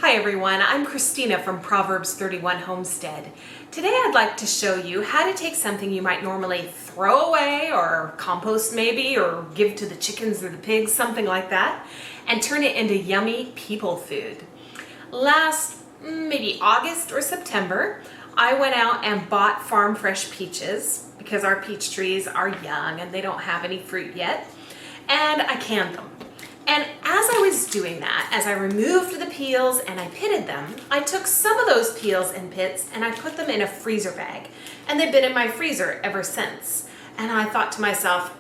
Hi everyone, I'm Christina from Proverbs 31 Homestead. Today I'd like to show you how to take something you might normally throw away or compost maybe or give to the chickens or the pigs, something like that, and turn it into yummy people food. Last maybe August or September, I went out and bought farm fresh peaches because our peach trees are young and they don't have any fruit yet, and I canned them. And as I was doing that, as I removed the peels and I pitted them, I took some of those peels and pits and I put them in a freezer bag. And they've been in my freezer ever since. And I thought to myself,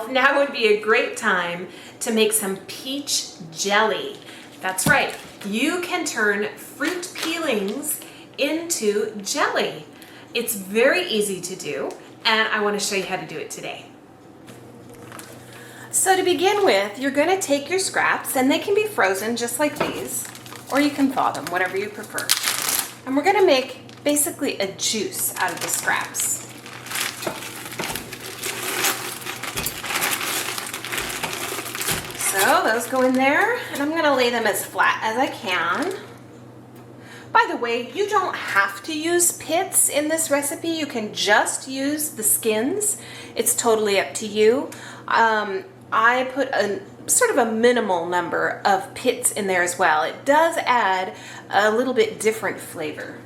now would be a great time to make some peach jelly. That's right, you can turn fruit peelings into jelly. It's very easy to do, and I want to show you how to do it today. So to begin with, you're going to take your scraps, and they can be frozen just like these, or you can thaw them, whatever you prefer. And we're going to make basically a juice out of the scraps. So those go in there, and I'm going to lay them as flat as I can. By the way, you don't have to use pits in this recipe. You can just use the skins. It's totally up to you. I put a sort of a minimal number of pits in there as well. It does add a little bit different flavor.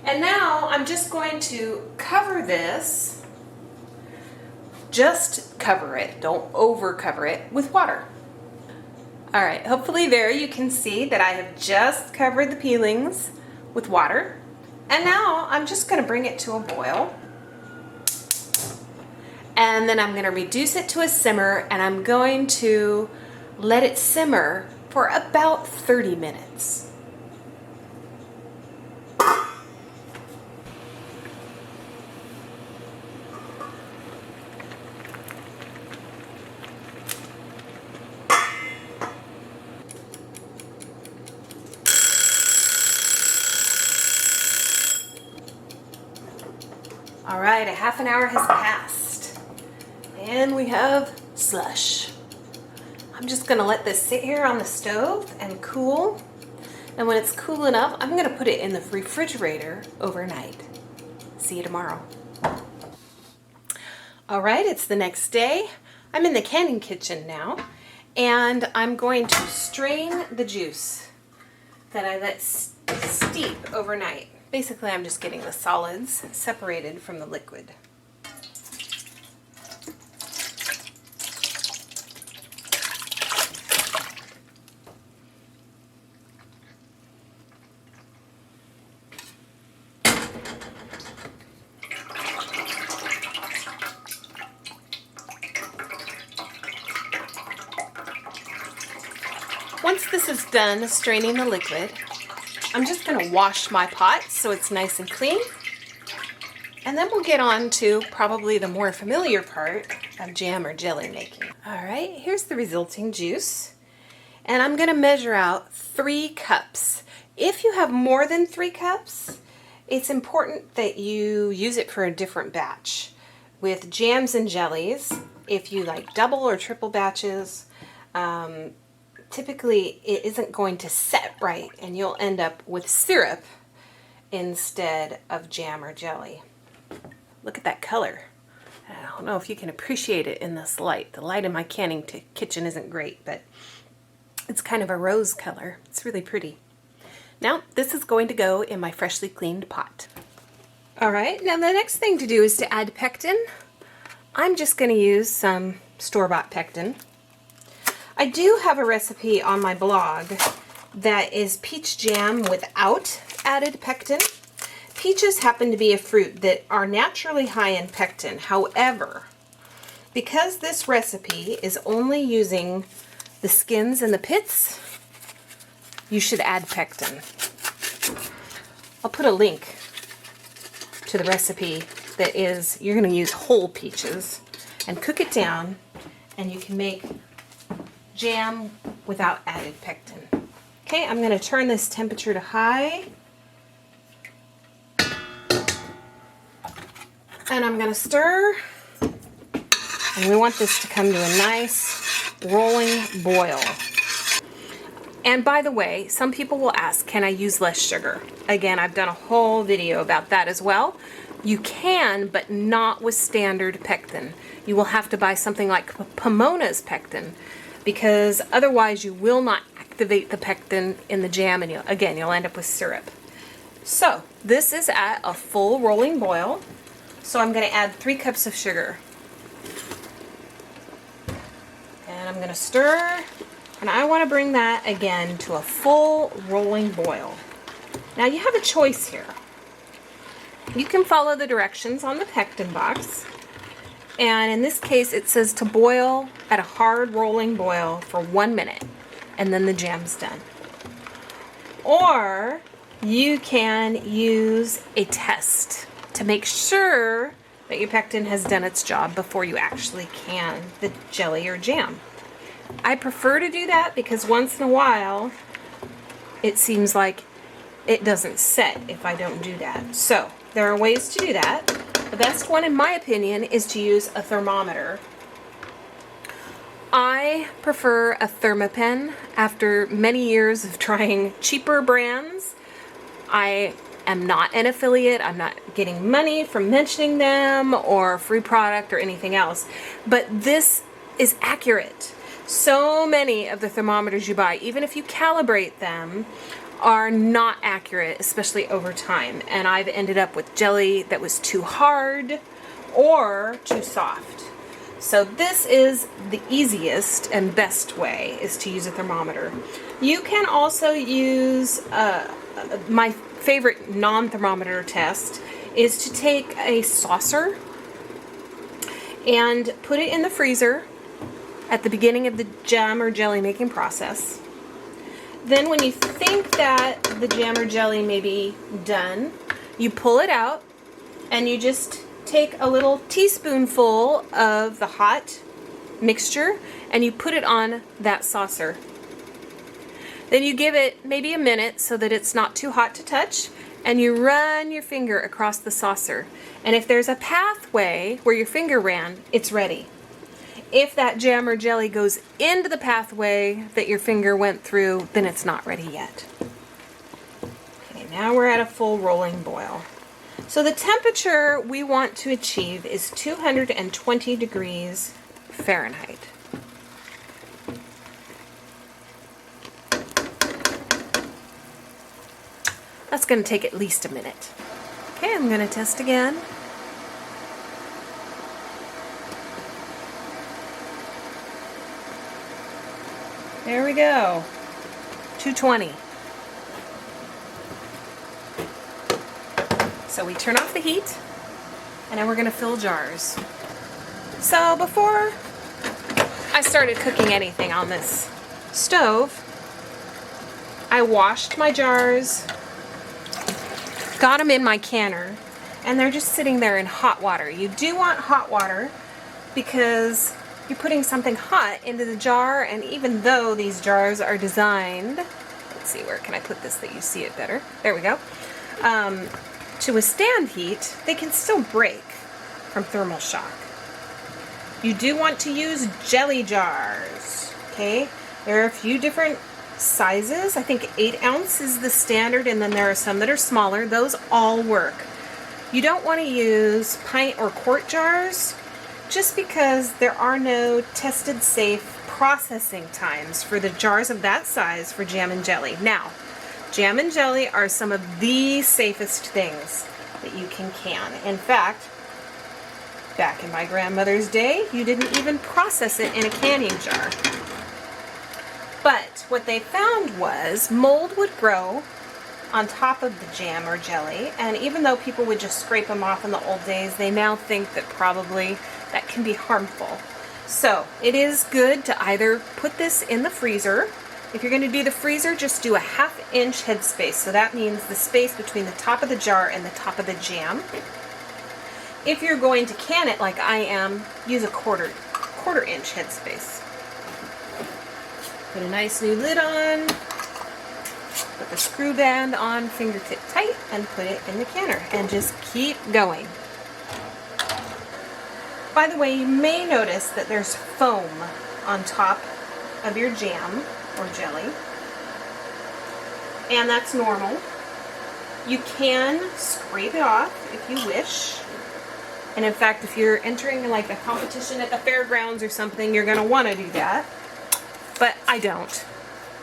And now I'm just going to cover this. Just cover it, don't over cover it with water. All right, hopefully there you can see that I have just covered the peelings with water. And now I'm just going to bring it to a boil. And then I'm going to reduce it to a simmer, and I'm going to let it simmer for about 30 minutes. All right, a half an hour has passed. And we have slush. I'm just gonna let this sit here on the stove and cool. And when it's cool enough, I'm gonna put it in the refrigerator overnight. See you tomorrow. All right, it's the next day. I'm in the canning kitchen now, and I'm going to strain the juice that I let steep overnight. Basically, I'm just getting the solids separated from the liquid. Once this is done straining the liquid, I'm just going to wash my pot so it's nice and clean. And then we'll get on to probably the more familiar part of jam or jelly making. All right, here's the resulting juice. And I'm going to measure out 3 cups. If you have more than 3 cups, it's important that you use it for a different batch. With jams and jellies, if you like double or triple batches, typically it isn't going to set right, and you'll end up with syrup instead of jam or jelly. Look at that color. I don't know if you can appreciate it in this light. The light in my canning kitchen isn't great, but it's kind of a rose color. It's really pretty. Now this is going to go in my freshly cleaned pot. All right, now the next thing to do is to add pectin. I'm just going to use some store-bought pectin. I do have a recipe on my blog that is peach jam without added pectin. Peaches happen to be a fruit that are naturally high in pectin. However, because this recipe is only using the skins and the pits, you should add pectin. I'll put a link to the recipe that is, you're going to use whole peaches and cook it down, and you can make jam without added pectin. Okay, I'm going to turn this temperature to high, and I'm going to stir, and we want this to come to a nice rolling boil. And by the way, some people will ask, can I use less sugar? Again, I've done a whole video about that as well. You can, but not with standard pectin. You will have to buy something like Pomona's pectin, because otherwise you will not activate the pectin in the jam, and you'll end up with syrup. So this is at a full rolling boil. So I'm going to add 3 cups of sugar. And I'm going to stir, and I want to bring that again to a full rolling boil. Now you have a choice here. You can follow the directions on the pectin box, and in this case it says to boil at a hard rolling boil for 1 minute, and then the jam's done. Or you can use a test to make sure that your pectin has done its job before you actually can the jelly or jam. I prefer to do that because once in a while it seems like it doesn't set if I don't do that. So there are ways to do that. The best one, in my opinion, is to use a thermometer. I prefer a Thermapen after many years of trying cheaper brands. I am not an affiliate. I'm not getting money from mentioning them or free product or anything else. But this is accurate. So many of the thermometers you buy, even if you calibrate them, are not accurate, especially over time. And I've ended up with jelly that was too hard or too soft. So this is the easiest and best way, is to use a thermometer. You can also use, my favorite non-thermometer test is to take a saucer and put it in the freezer at the beginning of the jam or jelly making process. Then when you think that the jam or jelly may be done, you pull it out and you just take a little teaspoonful of the hot mixture and you put it on that saucer. Then you give it maybe a minute so that it's not too hot to touch, and you run your finger across the saucer. And if there's a pathway where your finger ran, it's ready. If that jam or jelly goes into the pathway that your finger went through, then it's not ready yet. Okay, now we're at a full rolling boil. So the temperature we want to achieve is 220 degrees Fahrenheit. That's going to take at least a minute. Okay, I'm going to test again. There we go. 220. So we turn off the heat, and now we're going to fill jars. So before I started cooking anything on this stove, I washed my jars, got them in my canner, and they're just sitting there in hot water. You do want hot water because you're putting something hot into the jar, and even though these jars are designed, let's see, where can I put this that you see it better? There we go. To withstand heat, they can still break from thermal shock. You do want to use jelly jars, okay? There are a few different sizes. I think 8 ounce is the standard, and then there are some that are smaller. Those all work. You don't want to use pint or quart jars just because there are no tested safe processing times for the jars of that size for jam and jelly. Now, jam and jelly are some of the safest things that you can can. In fact, back in my grandmother's day, you didn't even process it in a canning jar. But what they found was mold would grow on top of the jam or jelly, and even though people would just scrape them off in the old days, they now think that probably that can be harmful. So it is good to either put this in the freezer. If you're going to do the freezer, just do a 1/2 inch headspace. So that means the space between the top of the jar and the top of the jam. If you're going to can it like I am, use a quarter inch headspace. Put a nice new lid on, put the screw band on fingertip tight, and put it in the canner, and just keep going. By the way, you may notice that there's foam on top of your jam or jelly. and that's normal. You can scrape it off if you wish. And in fact, if you're entering like a competition at the fairgrounds or something, you're going to want to do that. But I don't.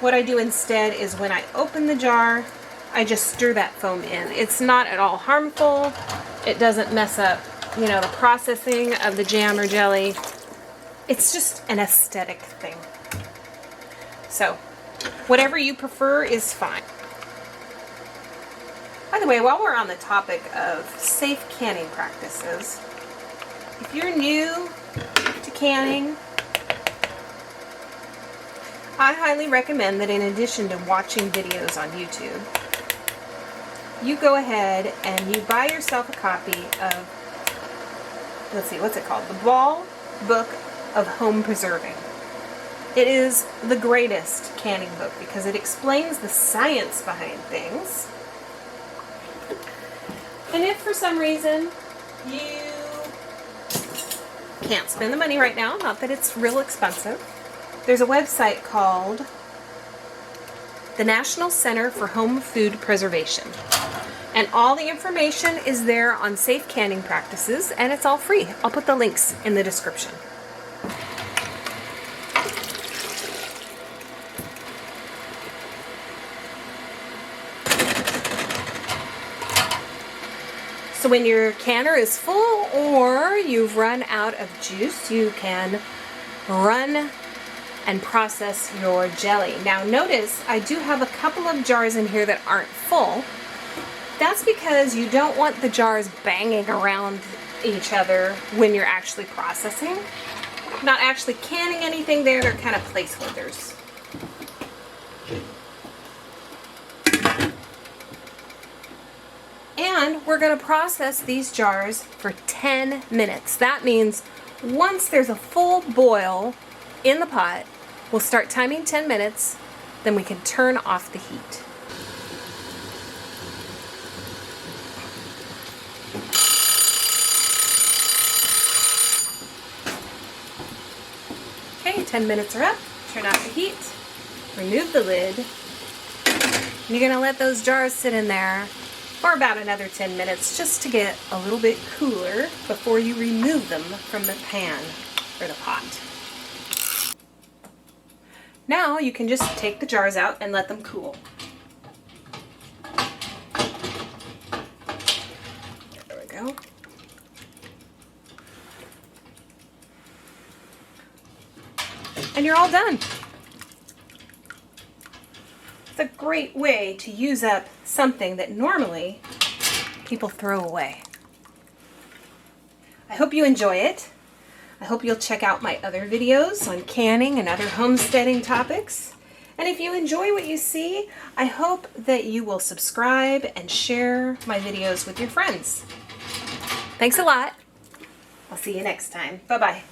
What I do instead is when I open the jar, I just stir that foam in. It's not at all harmful. It doesn't mess up, you know, the processing of the jam or jelly. It's just an aesthetic thing. So, whatever you prefer is fine. By the way, while we're on the topic of safe canning practices, if you're new to canning, I highly recommend that in addition to watching videos on YouTube, you go ahead and you buy yourself a copy of, let's see, what's it called? The Ball Book of Home Preserving. It is the greatest canning book because it explains the science behind things. And if for some reason you can't spend the money right now, not that it's real expensive, there's a website called the National Center for Home Food Preservation. And all the information is there on safe canning practices, and it's all free. I'll put the links in the description. So when your canner is full or you've run out of juice, you can run and process your jelly. Now notice I do have a couple of jars in here that aren't full. That's because you don't want the jars banging around each other when you're actually processing. Not actually canning anything there, they're kind of placeholders. And we're going to process these jars for 10 minutes. That means once there's a full boil in the pot, we'll start timing 10 minutes, then we can turn off the heat. Okay, 10 minutes are up. Turn off the heat, remove the lid. You're going to let those jars sit in there for about another 10 minutes just to get a little bit cooler before you remove them from the pan or the pot. Now you can just take the jars out and let them cool. There we go. And you're all done. It's a great way to use up something that normally people throw away. I hope you enjoy it. I hope you'll check out my other videos on canning and other homesteading topics. And if you enjoy what you see, I hope that you will subscribe and share my videos with your friends. Thanks a lot. I'll see you next time. Bye-bye.